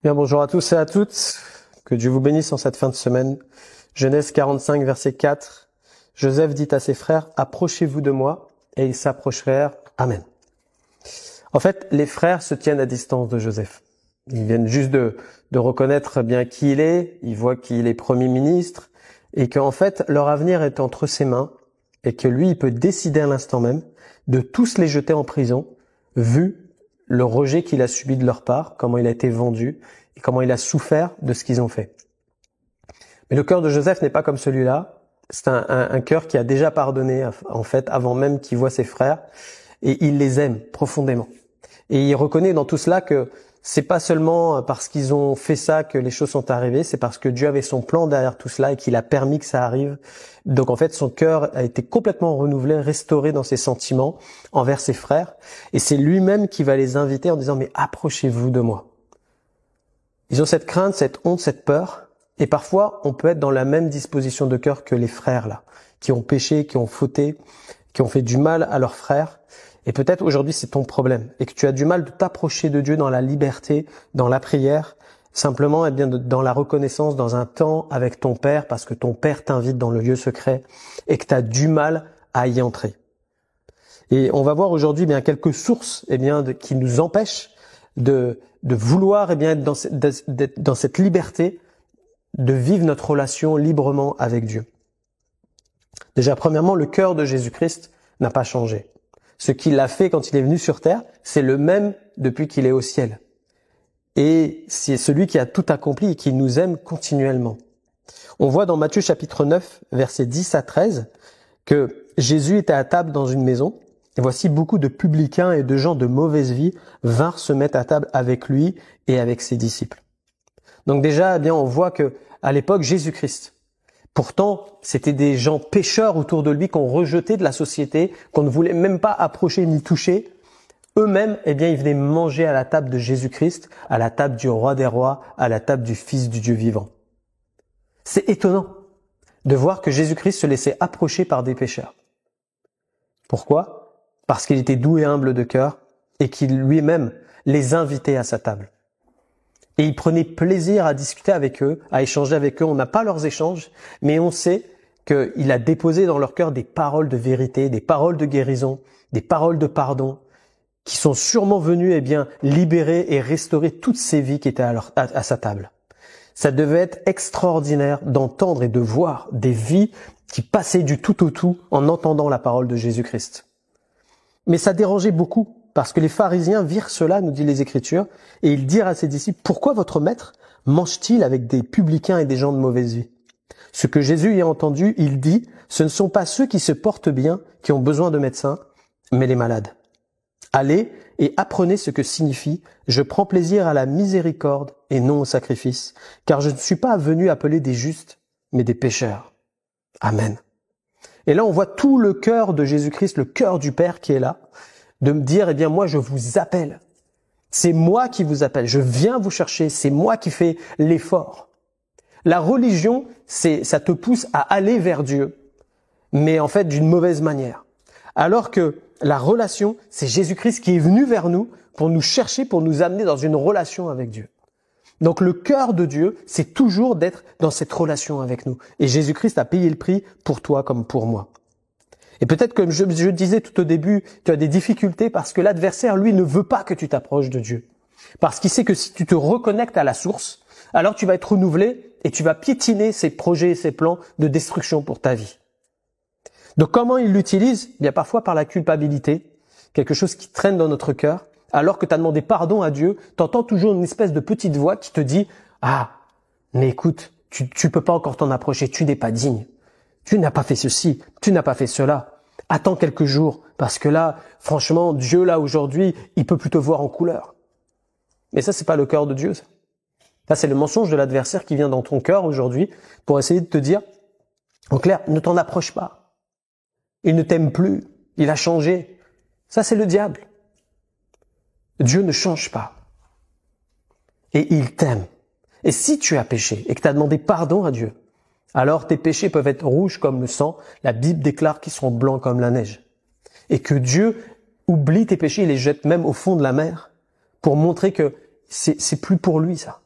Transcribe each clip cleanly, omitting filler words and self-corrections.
Bien, bonjour à tous et à toutes. Que Dieu vous bénisse en cette fin de semaine. Genèse 45, verset 4. Joseph dit à ses frères, « Approchez-vous de moi. » Et ils s'approchèrent. Amen. En fait, les frères se tiennent à distance de Joseph. Ils viennent juste de reconnaître bien qui il est. Ils voient qu'il est premier ministre et qu'en fait, leur avenir est entre ses mains et que lui, il peut décider à l'instant même de tous les jeter en prison, vu le rejet qu'il a subi de leur part, comment il a été vendu et comment il a souffert de ce qu'ils ont fait. Mais le cœur de Joseph n'est pas comme celui-là. C'est un cœur qui a déjà pardonné, en fait, avant même qu'il voie ses frères, et il les aime profondément. Et il reconnaît dans tout cela que c'est pas seulement parce qu'ils ont fait ça que les choses sont arrivées, c'est parce que Dieu avait son plan derrière tout cela et qu'il a permis que ça arrive. Donc en fait, son cœur a été complètement renouvelé, restauré dans ses sentiments envers ses frères. Et c'est lui-même qui va les inviter en disant « Mais approchez-vous de moi ». Ils ont cette crainte, cette honte, cette peur. Et parfois, on peut être dans la même disposition de cœur que les frères là, qui ont péché, qui ont fauté, qui ont fait du mal à leurs frères. Et peut-être aujourd'hui c'est ton problème et que tu as du mal de t'approcher de Dieu dans la liberté, dans la prière, simplement et bien dans la reconnaissance, dans un temps avec ton Père parce que ton Père t'invite dans le lieu secret et que tu as du mal à y entrer. Et on va voir aujourd'hui bien quelques sources qui nous empêchent de vouloir être dans cette liberté, de vivre notre relation librement avec Dieu. Déjà premièrement, le cœur de Jésus-Christ n'a pas changé. Ce qu'il a fait quand il est venu sur terre, c'est le même depuis qu'il est au ciel. Et c'est celui qui a tout accompli et qui nous aime continuellement. On voit dans Matthieu chapitre 9, versets 10 à 13, que Jésus était à table dans une maison. Et voici beaucoup de publicains et de gens de mauvaise vie vinrent se mettre à table avec lui et avec ses disciples. Donc déjà, on voit que à l'époque, Jésus-Christ, pourtant, c'était des gens pécheurs autour de lui qu'on rejetait de la société, qu'on ne voulait même pas approcher ni toucher. Eux-mêmes, ils venaient manger à la table de Jésus-Christ, à la table du roi des rois, à la table du Fils du Dieu vivant. C'est étonnant de voir que Jésus-Christ se laissait approcher par des pécheurs. Pourquoi ? Parce qu'il était doux et humble de cœur et qu'il lui-même les invitait à sa table. Et il prenait plaisir à discuter avec eux, à échanger avec eux. On n'a pas leurs échanges, mais on sait qu'il a déposé dans leur cœur des paroles de vérité, des paroles de guérison, des paroles de pardon, qui sont sûrement venues libérer et restaurer toutes ces vies qui étaient à sa table. Ça devait être extraordinaire d'entendre et de voir des vies qui passaient du tout au tout en entendant la parole de Jésus-Christ. Mais ça dérangeait beaucoup. Parce que les pharisiens virent cela, nous dit les Écritures, et ils dirent à ses disciples, « Pourquoi votre maître mange-t-il avec des publicains et des gens de mauvaise vie ?» Ce que Jésus y a entendu, il dit, « Ce ne sont pas ceux qui se portent bien, qui ont besoin de médecins, mais les malades. Allez et apprenez ce que signifie « Je prends plaisir à la miséricorde et non au sacrifice, car je ne suis pas venu appeler des justes, mais des pécheurs. » Amen. Et là, on voit tout le cœur de Jésus-Christ, le cœur du Père qui est là, de me dire, moi, je vous appelle. C'est moi qui vous appelle. Je viens vous chercher. C'est moi qui fais l'effort. La religion, ça te pousse à aller vers Dieu, mais en fait, d'une mauvaise manière. Alors que la relation, c'est Jésus-Christ qui est venu vers nous pour nous chercher, pour nous amener dans une relation avec Dieu. Donc, le cœur de Dieu, c'est toujours d'être dans cette relation avec nous. Et Jésus-Christ a payé le prix pour toi comme pour moi. Et peut-être que je disais tout au début, tu as des difficultés parce que l'adversaire, lui, ne veut pas que tu t'approches de Dieu. Parce qu'il sait que si tu te reconnectes à la source, alors tu vas être renouvelé et tu vas piétiner ses projets et ses plans de destruction pour ta vie. Donc comment il l'utilise ? Parfois par la culpabilité, quelque chose qui traîne dans notre cœur. Alors que tu as demandé pardon à Dieu, tu entends toujours une espèce de petite voix qui te dit « Ah, mais écoute, tu peux pas encore t'en approcher, tu n'es pas digne. Tu n'as pas fait ceci, tu n'as pas fait cela. Attends quelques jours, parce que là, franchement, Dieu, là, aujourd'hui, il peut plus te voir en couleur. » Mais ça, c'est pas le cœur de Dieu, ça. Ça, c'est le mensonge de l'adversaire qui vient dans ton cœur aujourd'hui pour essayer de te dire, en clair, ne t'en approche pas. Il ne t'aime plus, il a changé. Ça, c'est le diable. Dieu ne change pas. Et il t'aime. Et si tu as péché et que tu as demandé pardon à Dieu, alors tes péchés peuvent être rouges comme le sang. La Bible déclare qu'ils seront blancs comme la neige. Et que Dieu oublie tes péchés et les jette même au fond de la mer pour montrer que c'est plus pour lui ça.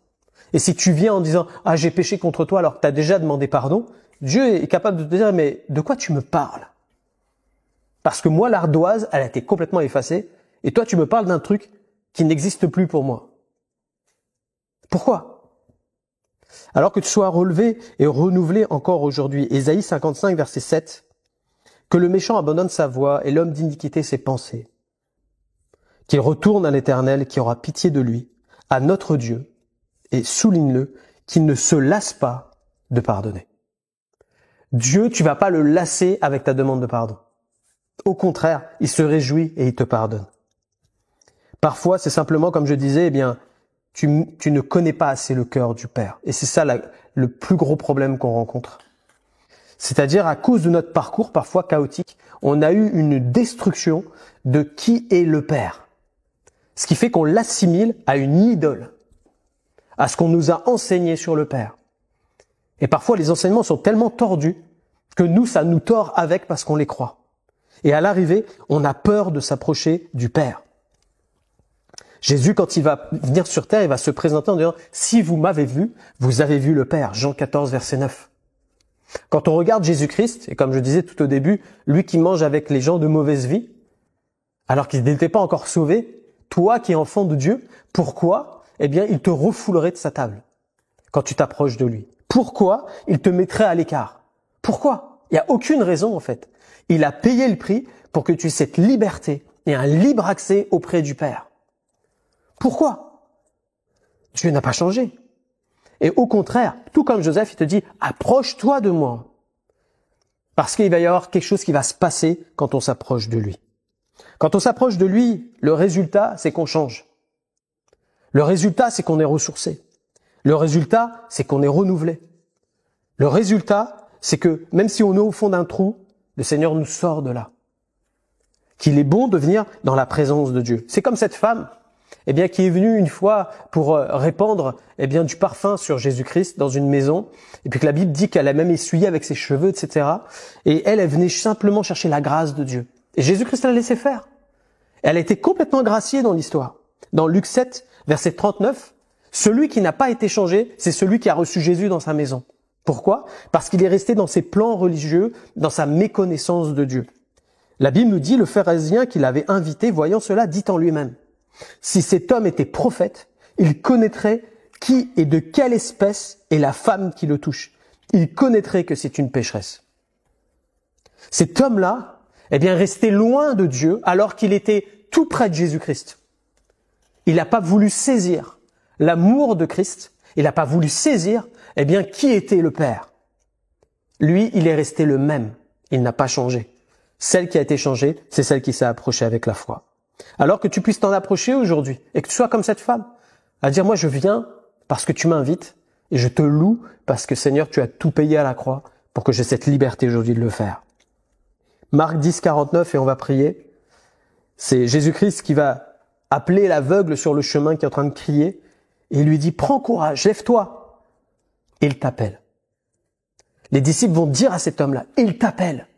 Et si tu viens en disant « Ah, j'ai péché contre toi » alors que tu as déjà demandé pardon, Dieu est capable de te dire « Mais de quoi tu me parles ?» Parce que moi, l'ardoise, elle a été complètement effacée, et toi, tu me parles d'un truc qui n'existe plus pour moi. Pourquoi? Alors que tu sois relevé et renouvelé encore aujourd'hui. Ésaïe 55, verset 7. Que le méchant abandonne sa voie et l'homme d'iniquité ses pensées. Qu'il retourne à l'Éternel qui aura pitié de lui, à notre Dieu, et souligne-le, qu'il ne se lasse pas de pardonner. Dieu, tu vas pas le lasser avec ta demande de pardon. Au contraire, il se réjouit et il te pardonne. Parfois, c'est simplement, comme je disais, tu ne connais pas assez le cœur du Père. Et c'est ça le plus gros problème qu'on rencontre. C'est-à-dire, à cause de notre parcours, parfois chaotique, on a eu une destruction de qui est le Père. Ce qui fait qu'on l'assimile à une idole, à ce qu'on nous a enseigné sur le Père. Et parfois, les enseignements sont tellement tordus que nous, ça nous tord avec parce qu'on les croit. Et à l'arrivée, on a peur de s'approcher du Père. Jésus, quand il va venir sur terre, il va se présenter en disant « Si vous m'avez vu, vous avez vu le Père ». Jean 14, verset 9. Quand on regarde Jésus-Christ, et comme je disais tout au début, lui qui mange avec les gens de mauvaise vie, alors qu'il n'était pas encore sauvé, toi qui es enfant de Dieu, pourquoi? Il te refoulerait de sa table quand tu t'approches de lui. Pourquoi? Il te mettrait à l'écart. Pourquoi? Il n'y a aucune raison en fait. Il a payé le prix pour que tu aies cette liberté et un libre accès auprès du Père. Pourquoi? Dieu n'a pas changé. Et au contraire, tout comme Joseph, il te dit « Approche-toi de moi ». Parce qu'il va y avoir quelque chose qui va se passer quand on s'approche de lui. Quand on s'approche de lui, le résultat, c'est qu'on change. Le résultat, c'est qu'on est ressourcé. Le résultat, c'est qu'on est renouvelé. Le résultat, c'est que même si on est au fond d'un trou, le Seigneur nous sort de là. Qu'il est bon de venir dans la présence de Dieu. C'est comme cette femme, qui est venue une fois pour répandre, du parfum sur Jésus-Christ dans une maison. Et puis que la Bible dit qu'elle a même essuyé avec ses cheveux, etc. Et elle venait simplement chercher la grâce de Dieu. Et Jésus-Christ l'a laissé faire. Elle a été complètement graciée dans l'histoire. Dans Luc 7, verset 39, celui qui n'a pas été changé, c'est celui qui a reçu Jésus dans sa maison. Pourquoi? Parce qu'il est resté dans ses plans religieux, dans sa méconnaissance de Dieu. La Bible nous dit, le pharisien qui l'avait invité, voyant cela, dit en lui-même, si cet homme était prophète, il connaîtrait qui et de quelle espèce est la femme qui le touche. Il connaîtrait que c'est une pécheresse. Cet homme-là, restait loin de Dieu alors qu'il était tout près de Jésus-Christ. Il n'a pas voulu saisir l'amour de Christ. Il n'a pas voulu saisir, qui était le Père. Lui, il est resté le même. Il n'a pas changé. Celle qui a été changée, c'est celle qui s'est approchée avec la foi. Alors que tu puisses t'en approcher aujourd'hui et que tu sois comme cette femme, à dire moi je viens parce que tu m'invites et je te loue parce que Seigneur tu as tout payé à la croix pour que j'ai cette liberté aujourd'hui de le faire. Marc 10, 49 et on va prier. C'est Jésus-Christ qui va appeler l'aveugle sur le chemin qui est en train de crier et il lui dit prends courage, lève-toi. Et il t'appelle. Les disciples vont dire à cet homme-là, il t'appelle.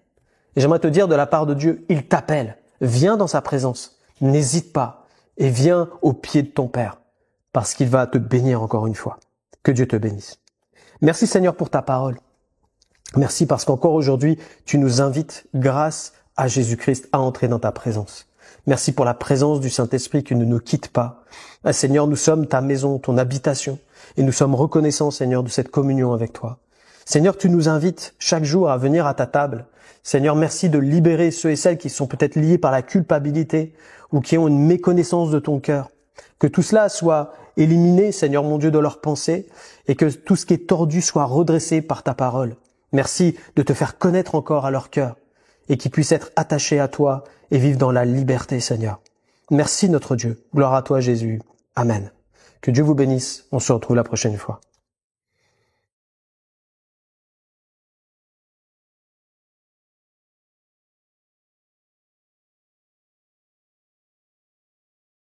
Et j'aimerais te dire de la part de Dieu, il t'appelle. Viens dans sa présence. N'hésite pas et viens au pied de ton Père parce qu'il va te bénir encore une fois. Que Dieu te bénisse. Merci Seigneur pour ta parole. Merci parce qu'encore aujourd'hui, tu nous invites grâce à Jésus-Christ à entrer dans ta présence. Merci pour la présence du Saint-Esprit qui ne nous quitte pas. Ah, Seigneur, nous sommes ta maison, ton habitation et nous sommes reconnaissants Seigneur de cette communion avec toi. Seigneur, tu nous invites chaque jour à venir à ta table. Seigneur, merci de libérer ceux et celles qui sont peut-être liés par la culpabilité ou qui ont une méconnaissance de ton cœur. Que tout cela soit éliminé, Seigneur mon Dieu, de leurs pensées et que tout ce qui est tordu soit redressé par ta parole. Merci de te faire connaître encore à leur cœur et qu'ils puissent être attachés à toi et vivre dans la liberté, Seigneur. Merci notre Dieu. Gloire à toi, Jésus. Amen. Que Dieu vous bénisse. On se retrouve la prochaine fois.